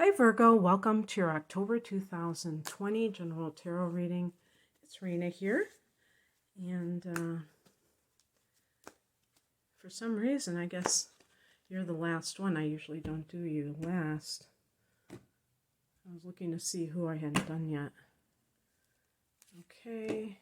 Hi Virgo, welcome to your October 2020 General Tarot reading. It's Rena here, and for some reason, I guess you're the last one. I usually don't do you last. I was looking to see who I hadn't done yet. Okay.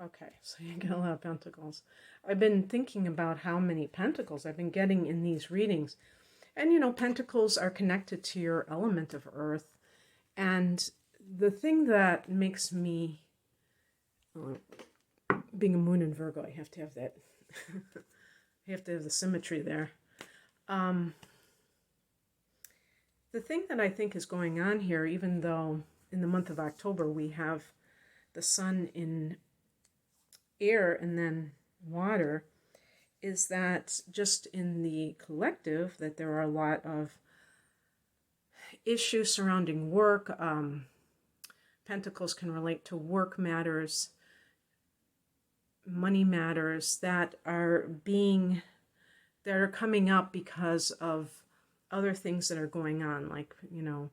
Okay, so you get a lot of pentacles. I've been thinking about how many pentacles I've been getting in these readings. And you know, pentacles are connected to your element of earth. And the thing that makes me, being a moon in Virgo, I have to have that. I have to have the symmetry there. The thing that I think is going on here, even though in the month of October we have the sun in air and then water, is that just in the collective that there are a lot of issues surrounding work. Pentacles can relate to work matters, money matters that are coming up because of other things that are going on, like, you know,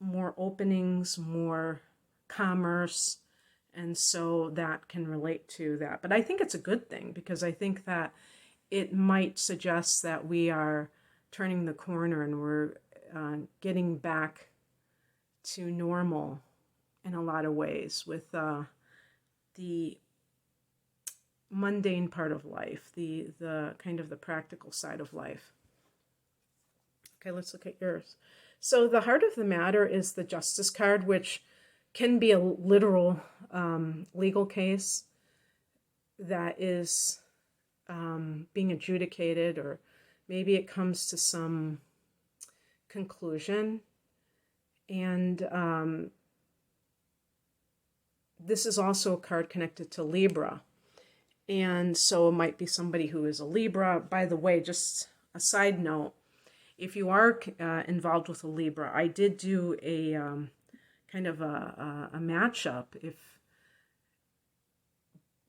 more openings, more commerce, and so that can relate to that. But I think it's a good thing, because I think that it might suggest that we are turning the corner and we're getting back to normal in a lot of ways, with the mundane part of life, the kind of the practical side of life. Okay, let's look at yours. So the heart of the matter is the Justice card, which can be a literal legal case that is being adjudicated, or maybe it comes to some conclusion. And this is also a card connected to Libra. And so it might be somebody who is a Libra. By the way, just a side note, if you are involved with a Libra, I did do a kind of a matchup.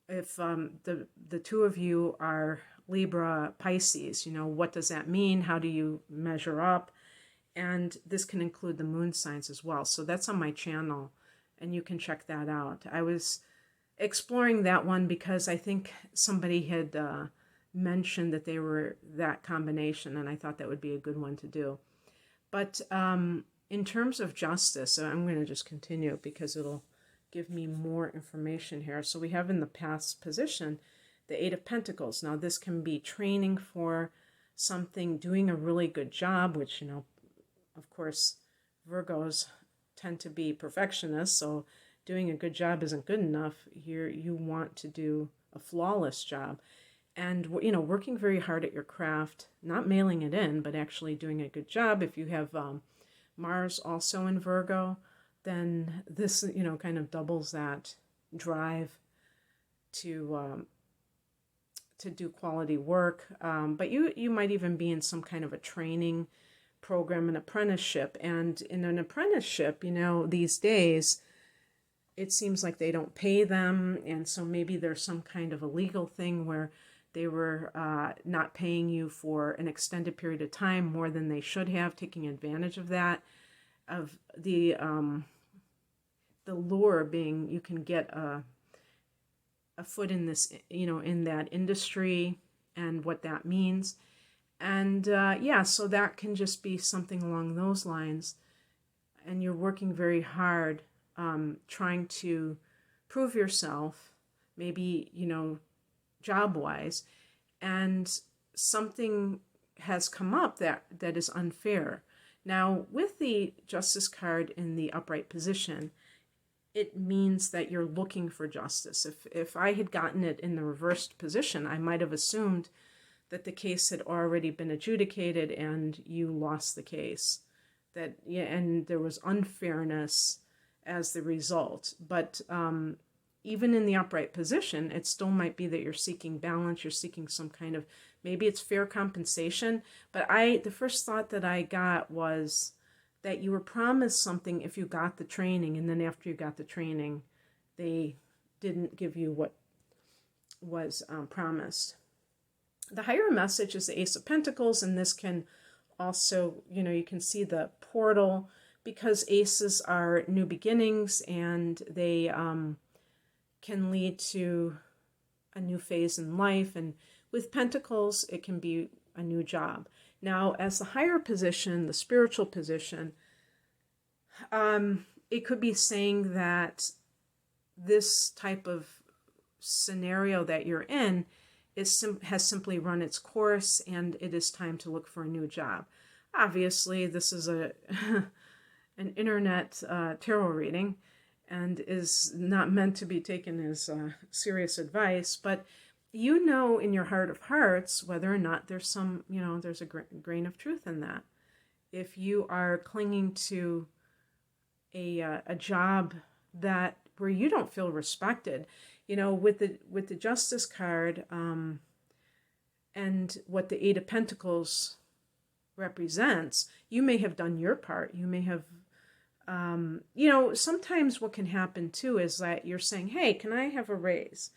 If the two of you are Libra Pisces, you know, what does that mean? How do you measure up? And this can include the moon signs as well. So that's on my channel, and you can check that out. I was exploring that one because I think somebody had mentioned that they were that combination, and I thought that would be a good one to do. But in terms of justice, so I'm going to just continue because it'll give me more information here. So we have in the past position the Eight of Pentacles. Now this can be training for something, doing a really good job, which, you know, of course, Virgos tend to be perfectionists, so doing a good job isn't good enough. Here you want to do a flawless job. And, you know, working very hard at your craft, not mailing it in, but actually doing a good job. If you have Mars also in Virgo, then this, you know, kind of doubles that drive to do quality work. But you might even be in some kind of a training program, an apprenticeship. And in an apprenticeship, you know, these days, it seems like they don't pay them. And so maybe there's some kind of a legal thing where they were not paying you for an extended period of time, more than they should have, taking advantage of that, of the lure being you can get a foot in this, you know, in that industry and what that means. And yeah, so that can just be something along those lines. And you're working very hard trying to prove yourself, maybe, you know, job-wise, and something has come up that is unfair. Now, with the Justice card in the upright position, it means that you're looking for justice. If I had gotten it in the reversed position, I might have assumed that the case had already been adjudicated and you lost the case. That, yeah, and there was unfairness as the result. But even in the upright position, it still might be that you're seeking balance, you're seeking some kind of, maybe it's fair compensation. But the first thought that I got was that you were promised something if you got the training, and then after you got the training, they didn't give you what was promised. The higher message is the Ace of Pentacles, and this can also, you can see the portal, because aces are new beginnings, and they can lead to a new phase in life. And with pentacles, it can be a new job. Now, as the higher position, the spiritual position, it could be saying that this type of scenario that you're in has simply run its course, and it is time to look for a new job. Obviously, this is an internet tarot reading, and is not meant to be taken as serious advice, but in your heart of hearts whether or not there's there's a grain of truth in that. If you are clinging to a job where you don't feel respected, with the Justice card and what the Eight of Pentacles represents, you may have done your part. You may have sometimes what can happen too is that you're saying, hey, can I have a raise?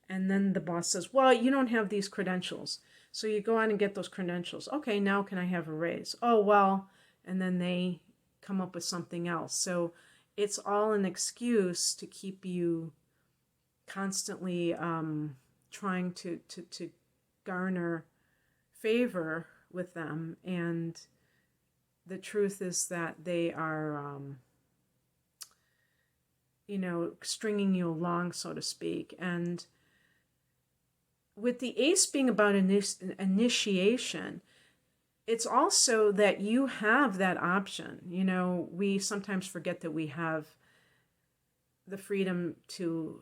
And then the boss says, well, you don't have these credentials. So you go out and get those credentials. Okay, now can I have a raise? Oh, well, and then they come up with something else. So it's all an excuse to keep you constantly trying to garner favor with them. And the truth is that they are, stringing you along, so to speak. And with the ace being about initiation, it's also that you have that option. We sometimes forget that we have the freedom to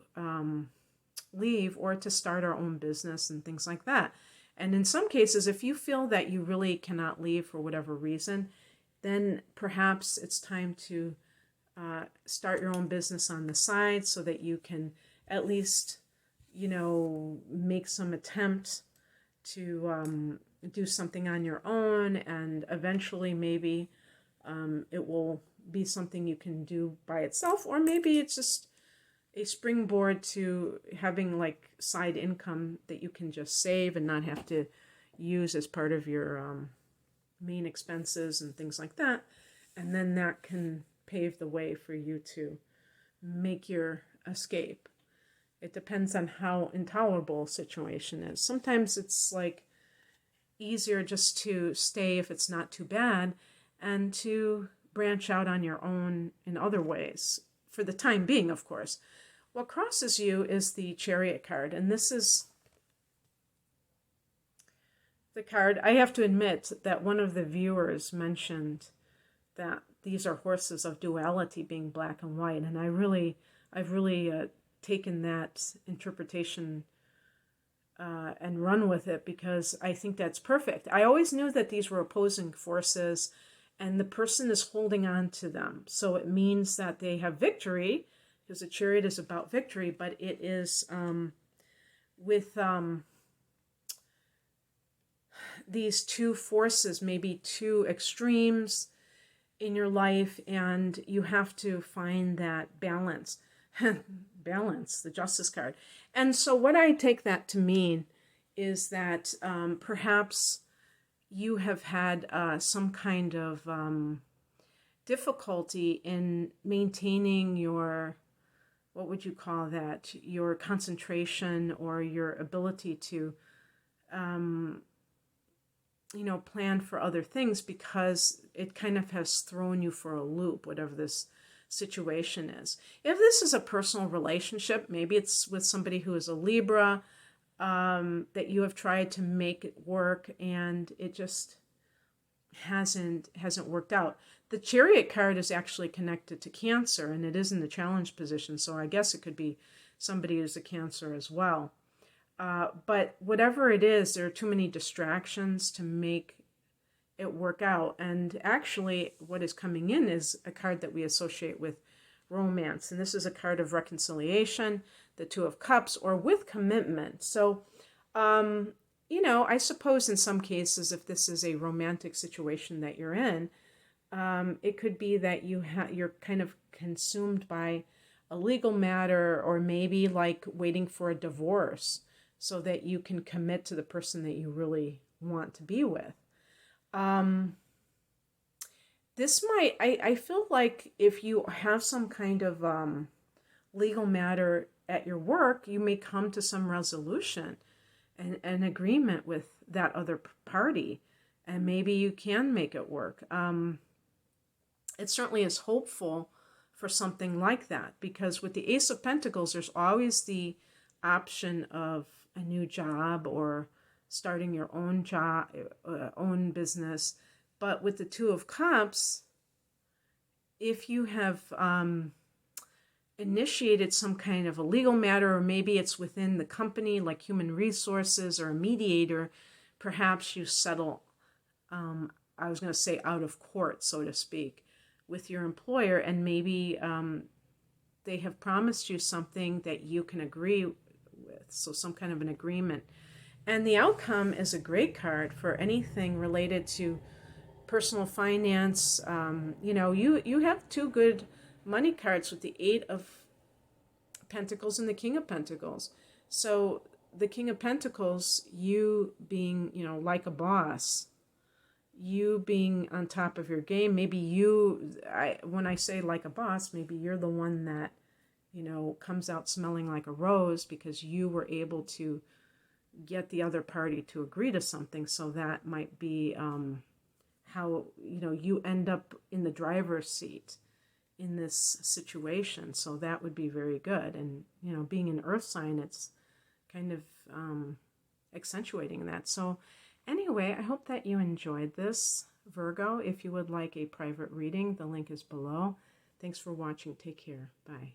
leave or to start our own business and things like that. And in some cases, if you feel that you really cannot leave for whatever reason, then perhaps it's time to start your own business on the side so that you can at least, make some attempt to do something on your own, and eventually maybe it will be something you can do by itself, or maybe it's just a springboard to having like side income that you can just save and not have to use as part of your main expenses and things like that. And then that can pave the way for you to make your escape. It depends on how intolerable a situation is. Sometimes it's like easier just to stay if it's not too bad, and to branch out on your own in other ways, for the time being, of course. What crosses you is the Chariot card, and this is the card. I have to admit that one of the viewers mentioned that these are horses of duality, being black and white, and I've really taken that interpretation and run with it, because I think that's perfect. I always knew that these were opposing forces, and the person is holding on to them. So it means that they have victory, because the Chariot is about victory, but it is with these two forces, maybe two extremes in your life, and you have to find that balance. Balance, the Justice card. And so what I take that to mean is that perhaps you have had some kind of difficulty in maintaining your, what would you call that, your concentration or your ability to plan for other things, because it kind of has thrown you for a loop, whatever this situation is. If this is a personal relationship, maybe it's with somebody who is a Libra, that you have tried to make it work and it just hasn't worked out. The Chariot card is actually connected to Cancer, and it is in the challenge position, so I guess it could be somebody who's a Cancer as well. But whatever it is, there are too many distractions to make it work out. And actually what is coming in is a card that we associate with romance. And this is a card of reconciliation, the Two of Cups, or with commitment. So, you know, I suppose in some cases, if this is a romantic situation that you're in, it could be that you're kind of consumed by a legal matter, or maybe like waiting for a divorce so that you can commit to the person that you really want to be with. This might, I feel like if you have some kind of legal matter at your work, you may come to some resolution and an agreement with that other party, and maybe you can make it work. It certainly is hopeful for something like that, because with the Ace of Pentacles, there's always the option of a new job or starting your own job, own business. But with the Two of Cups, if you have initiated some kind of a legal matter, or maybe it's within the company, like human resources or a mediator, perhaps you settle, I was going to say out of court, so to speak, with your employer, and maybe they have promised you something that you can agree with, so some kind of an agreement. And the outcome is a great card for anything related to personal finance. You know, you have two good money cards with the Eight of Pentacles and the King of Pentacles. So the King of Pentacles, you being, you know, like a boss, you being on top of your game. Maybe when I say like a boss, maybe you're the one that, you know, comes out smelling like a rose because you were able to get the other party to agree to something. So that might be how, you know, you end up in the driver's seat in this situation. So that would be very good. And, you know, being an earth sign, it's kind of accentuating that. So anyway, I hope that you enjoyed this, Virgo. If you would like a private reading, the link is below. Thanks for watching. Take care. Bye.